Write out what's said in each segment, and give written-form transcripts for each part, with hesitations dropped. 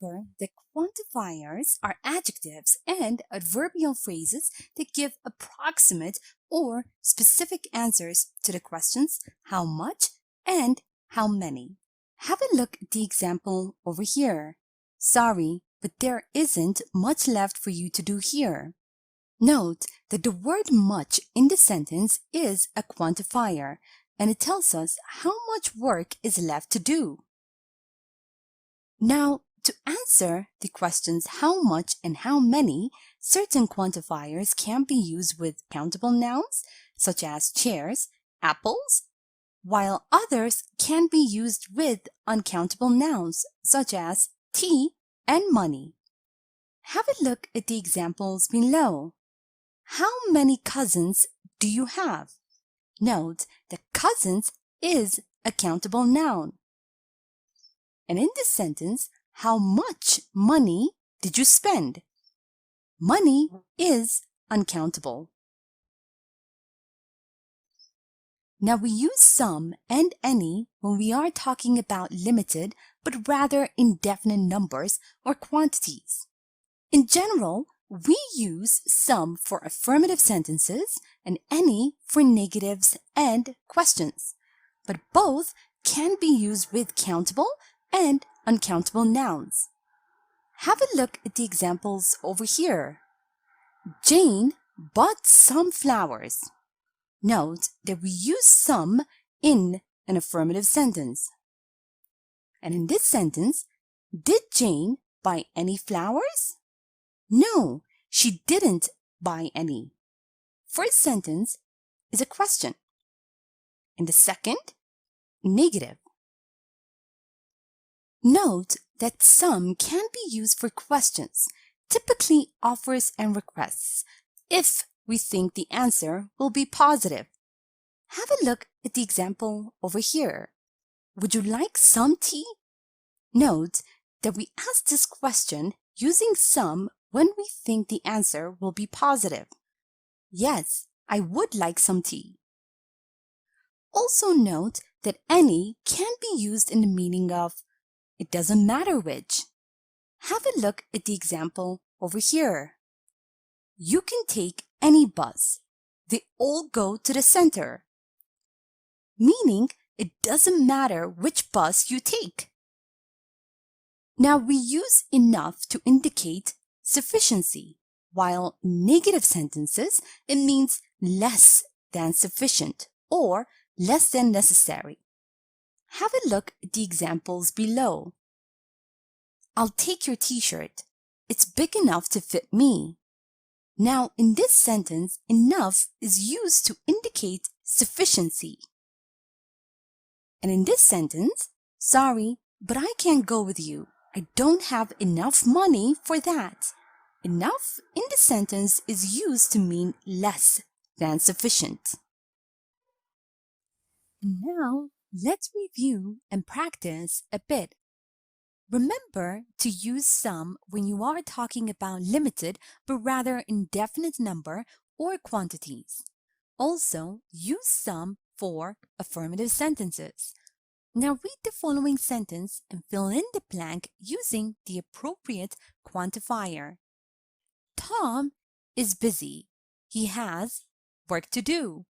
Remember that quantifiers are adjectives and adverbial phrases that give approximate or specific answers to the questions how much and how many. Have a look at the example over here. Sorry, but there isn't much left for you to do here. Note that the word much in the sentence is a quantifier, and it tells us how much work is left to do. Now, to answer the questions how much and how many, certain quantifiers can be used with countable nouns, such as chairs, apples, while others can be used with uncountable nouns, such as tea and money. Have a look at the examples below. How many cousins do you have? Note that cousins is a countable noun. And in this sentence, how much money did you spend? Money is uncountable. Now we use some and any when we are talking about limited but rather indefinite numbers or quantities. In general, we use some for affirmative sentences and any for negatives and questions, but both can be used with countable and uncountable nouns. Have a look at the examples over here. Jane bought some flowers. Note that we use some in an affirmative sentence. And in this sentence, did Jane buy any flowers? No, she didn't buy any. First sentence is a question. And the second, negative. Note that some can be used for questions, typically offers and requests, if we think the answer will be positive. Have a look at the example over here. Would you like some tea? Note that we ask this question using some when we think the answer will be positive. Yes, I would like some tea. Also note that any can be used in the meaning of it doesn't matter which. Have a look at the example over here. You can take any bus. They all go to the center. Meaning, it doesn't matter which bus you take. Now we use enough to indicate sufficiency, while in negative sentences, it means less than sufficient or less than necessary. Have a look at the examples below. I'll take your t-shirt. It's big enough to fit me. Now, in this sentence, enough is used to indicate sufficiency. And in this sentence, sorry, but I can't go with you. I don't have enough money for that. Enough in the sentence is used to mean less than sufficient. Now, let's review and practice a bit. Remember to use some when you are talking about limited but rather indefinite number or quantities. Also, use some for affirmative sentences. Now read the following sentence and fill in the blank using the appropriate quantifier. Tom is busy. He has work to do.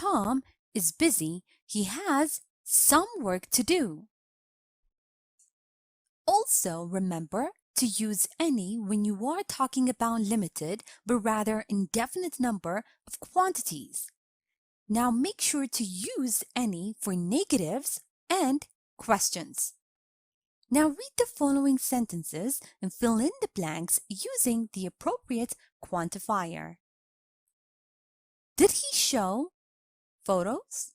Tom is busy. He has some work to do. Also, remember to use any when you are talking about limited but rather indefinite number of quantities. Now make sure to use any for negatives and questions. Now read the following sentences and fill in the blanks using the appropriate quantifier. Did he show photos?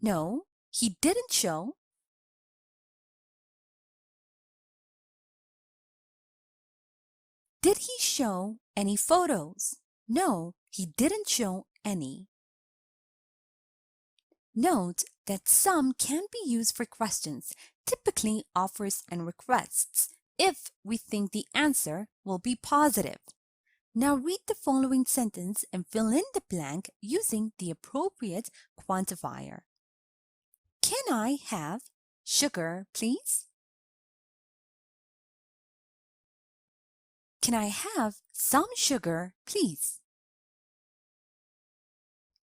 No, he didn't show. Did he show any photos? No, he didn't show any. Note that some can be used for questions, typically offers and requests, if we think the answer will be positive. Now read the following sentence and fill in the blank using the appropriate quantifier. Can I have sugar, please? Can I have some sugar, please?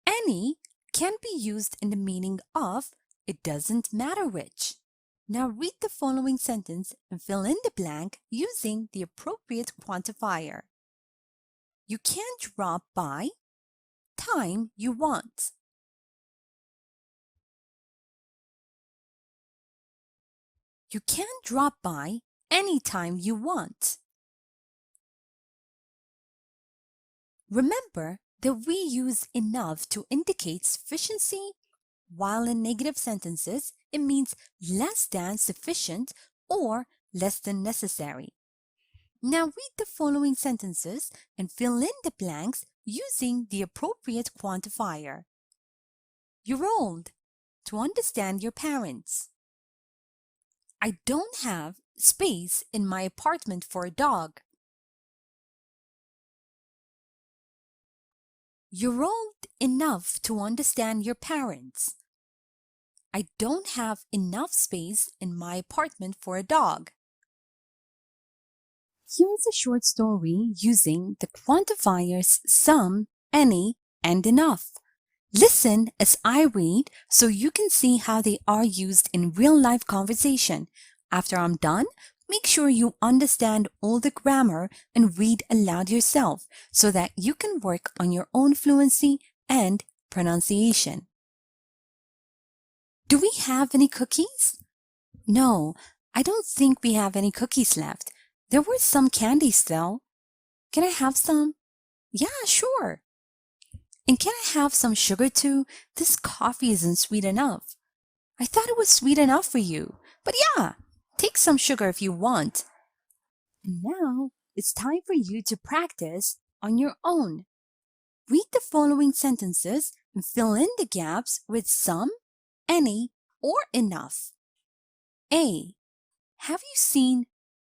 Any can be used in the meaning of it doesn't matter which. Now read the following sentence and fill in the blank using the appropriate quantifier. You can drop by time you want. You can drop by anytime you want. Remember that we use enough to indicate sufficiency, while in negative sentences, it means less than sufficient or less than necessary. Now read the following sentences and fill in the blanks using the appropriate quantifier. You're old to understand your parents. I don't have space in my apartment for a dog. You're old enough to understand your parents. I don't have enough space in my apartment for a dog. Here's a short story using the quantifiers some, any, and enough. Listen as I read so you can see how they are used in real-life conversation. After I'm done, make sure you understand all the grammar and read aloud yourself so that you can work on your own fluency and pronunciation. Do we have any cookies? No, I don't think we have any cookies left. There were some candies though. Can I have some? Yeah, sure. And can I have some sugar too? This coffee isn't sweet enough. I thought it was sweet enough for you. But yeah, take some sugar if you want. And now it's time for you to practice on your own. Read the following sentences and fill in the gaps with some, any, or enough. A. Have you seen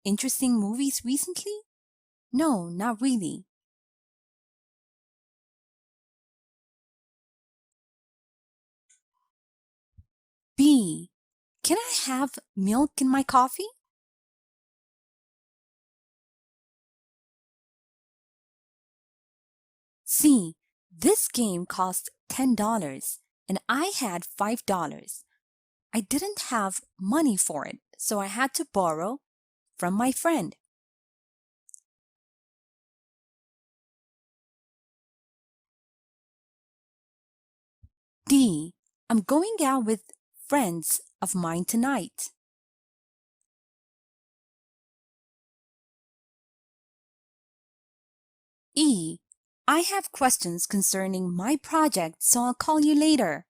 interesting movies recently? No, not really. B. Can I have milk in my coffee? C. This game cost $10 and I had $5. I didn't have money for it, so I had to borrow from my friend. D. I'm going out with friends of mine tonight. E. I have questions concerning my project, so I'll call you later.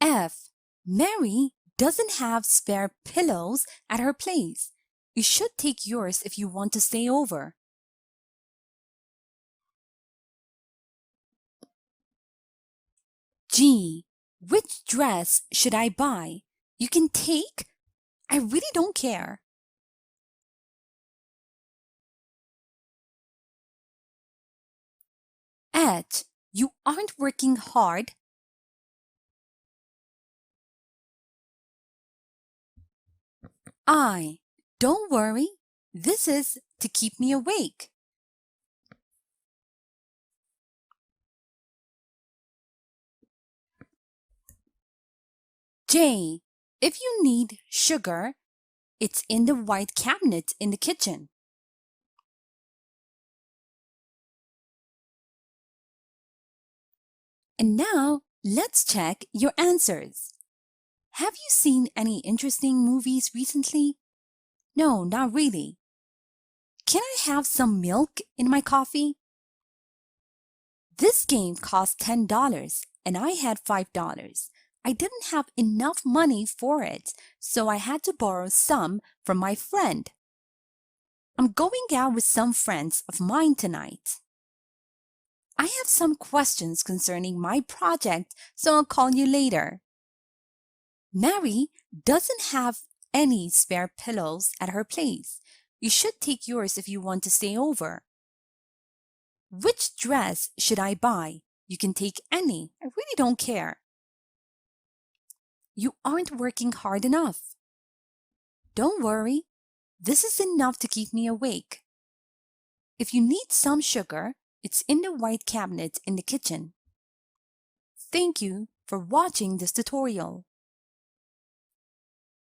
F. Mary doesn't have spare pillows at her place. You should take yours if you want to stay over. G. Which dress should I buy? You can take. I really don't care. H. You aren't working hard. I. Don't worry. This is to keep me awake. J. If you need sugar, it's in the white cabinet in the kitchen. And now, let's check your answers. Have you seen any interesting movies recently? No, not really. Can I have some milk in my coffee? This game cost $10 and I had $5. I didn't have enough money for it, so I had to borrow some from my friend. I'm going out with some friends of mine tonight. I have some questions concerning my project, so I'll call you later. Mary doesn't have any spare pillows at her place. You should take yours if you want to stay over. Which dress should I buy? You can take any. I really don't care. You aren't working hard enough. Don't worry. This is enough to keep me awake. If you need some sugar, it's in the white cabinet in the kitchen. Thank you for watching this tutorial.